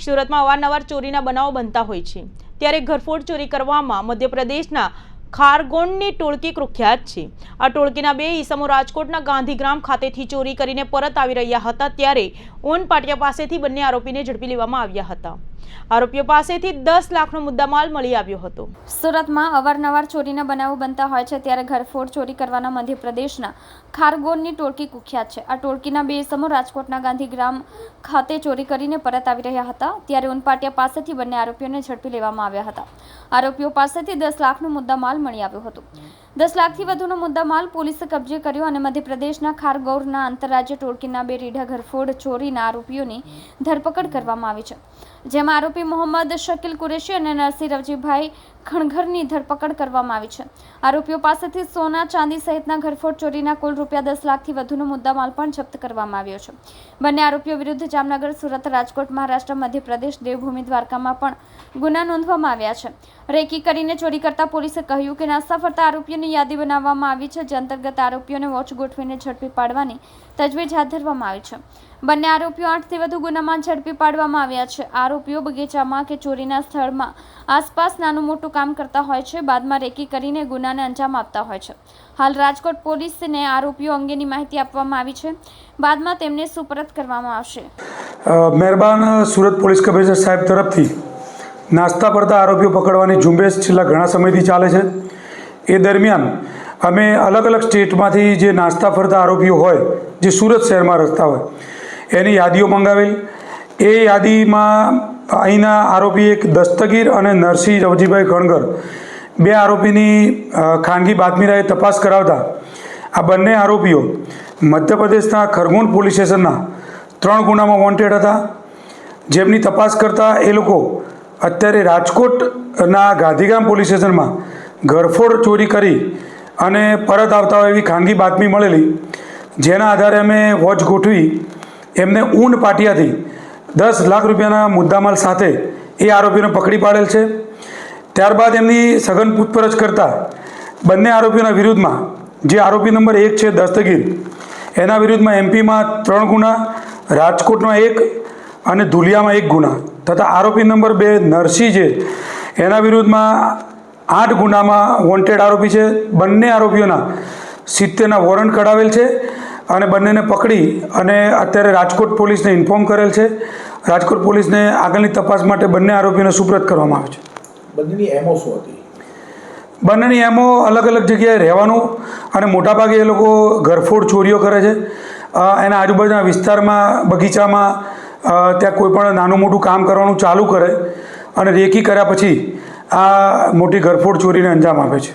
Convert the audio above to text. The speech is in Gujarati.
સુરતમાં અવારનવાર ચોરીના બનાવો બનતા હોય છે, ત્યારે ઘરફોડ ચોરી કરવામાં મધ્યપ્રદેશના ખારગોનની ટોળકી કુખ્યાત છે। આ ટોળકીના 2 ઈસમો રાજકોટના ગાંધીગ્રામ ખાતેથી ચોરી કરીને પરત આવી રહ્યા હતા, ત્યારે ઓન પાટિયા પાસેથી બંને આરોપીને ઝડપી લેવામાં આવ્યા હતા। આરોપીઓ પાસેથી 10 લાખનો મુદ્દામાલ મળી આવ્યો હતો। સુરતમાં અવારનવાર ચોરીના બનાવો બનતા હોય છે, ત્યારે ઘરફોડ ચોરી કરવાના મધ્યપ્રદેશના ખારગોનની ટોળકી કુખ્યાત છે। આ ટોળકીના 2 ઈસમો રાજકોટના ગાંધીગ્રામ ખાતે ચોરી કરીને પરત આવી રહ્યા હતા, ત્યારે ઉનપાટિયા પાસેથી બંને આરોપીઓને ઝડપી લેવામાં આવ્યા હતા। આરોપીઓ પાસેથી 10 લાખનો મુદ્દામાલ મળી આવ્યો હતો। 10 લાખથી વધુનો મુદ્દામાલ પોલીસે કબજે કર્યો અને મધ્યપ્રદેશના ખારગૌરના આંતરરાજ્ય ટોળકીના 2 રીઢા ઘરફોડ ચોરીના આરોપીઓની ધરપકડ કરવામાં આવી છે, જેમાં આરોપી મોહમ્મદ શકીલ કુરેશી અને નરસિંહ રવજીભાઈ ખણઘરની ધરપકડ કરવામાં આવી છે। આરોપીઓ પાસેથી સોના ચાંદી સહિતના ઘરફોડ ચોરીના કુલ ₹10 લાખથી વધુનો મુદ્દામાલ પણ જપ્ત કરવામાં આવ્યો છે। બંને આરોપીઓ વિરુદ્ધ જામનગર, સુરત, રાજકોટ, મહારાષ્ટ્ર, મધ્યપ્રદેશ, દેવભૂમિ, દ્વારકામાં પણ ગુના નોંધવામાં આવ્યા છે। રેકી કરીને ચોરી કરતા પોલીસે કહ્યું કે નાસ્તા ફરતા આરોપીઓની યાદી બનાવવામાં આવી છે, જે અંતર્ગત આરોપીઓને વોચ ગોઠવીને ઝડપી પાડવાની તજવીજ હાથ ધરવામાં આવી છે। બંને આરોપીઓ 8થી વધુ ગુનામાં ઝડપી પાડવામાં આવ્યા છે। આરોપીઓ બગીચામાં કે ચોરીના સ્થળમાં આસપાસ નાનું મોટું કામ કરતા હોય છે, બાદમાં રેકી કરીને ગુનાને અંજામ આપતા હોય છે। હાલ રાજકોટ પોલીસને આરોપીઓ અંગેની માહિતી આપવામાં આવી છે, બાદમાં તેમને સુપરત કરવામાં આવશે। મહેરબાન સુરત પોલીસ કમિશનર સાહેબ તરફથી નાસ્તા પડતા આરોપીઓ પકડવાની ઝુંબેશ છેલ્લા ઘણા સમયથી ચાલે છે। એ દરમિયાન અમે અલગ અલગ સ્ટેટમાંથી જે નાસ્તા ફરતા આરોપીઓ હોય, જે સુરત શહેરમાં રહેતા હોય, એની યાદીઓ મંગાવેલ। એ યાદીમાં અહીંના આરોપી એક દસ્તગીર અને નરસિંહ રવજીભાઈ ખણગર 2 આરોપીની ખાનગી બાતમીરાએ તપાસ કરાવતા આ બંને આરોપીઓ મધ્યપ્રદેશના ખરગોન પોલીસ સ્ટેશનના 3 ગુનામાં વોન્ટેડ હતા, જેમની તપાસ કરતાં એ લોકો અત્યારે રાજકોટના ગાંધીગ્રામ પોલીસ સ્ટેશનમાં ઘરફોડ ચોરી કરી અને પરત આવતા હોય એવી ખાનગી બાતમી મળેલી, જેના આધારે અમે વોચ ગોઠવી એમને ઊન પાટિયાથી 10 લાખ રૂપિયાના મુદ્દામાલ સાથે એ આરોપીઓને પકડી પાડેલ છે। ત્યારબાદ એમની સઘન પૂછપરછ કરતાં બંને આરોપીઓના વિરુદ્ધમાં જે આરોપી નંબર 1 છે દસ્તગીર, એના વિરુદ્ધમાં એમપીમાં 3 ગુના, રાજકોટમાં 1 અને ધુલિયામાં 1 ગુના તથા આરોપી નંબર 2 નરસિંહ છે, એના વિરુદ્ધમાં 8 ગુનામાં વોન્ટેડ આરોપી છે। બંને આરોપીઓના 70ના વોરંટ કઢાવેલ છે અને બંનેને પકડી અને અત્યારે રાજકોટ પોલીસને ઇન્ફોર્મ કરેલ છે। રાજકોટ પોલીસને આગળની તપાસ માટે બંને આરોપીઓને સુપ્રત કરવામાં આવે છે। બંનેની એમઓ શું હતી? બંનેની એમઓ અલગ અલગ જગ્યાએ રહેવાનું અને મોટાભાગે એ લોકો ઘરફોડ ચોરીઓ કરે છે। એના આજુબાજુના વિસ્તારમાં, બગીચામાં ત્યાં કોઈ પણ નાનું મોટું કામ કરવાનું ચાલુ કરે અને રેકી કર્યા પછી આ મોટી ઘરફોડ ચોરીને અંજામ આપે છે।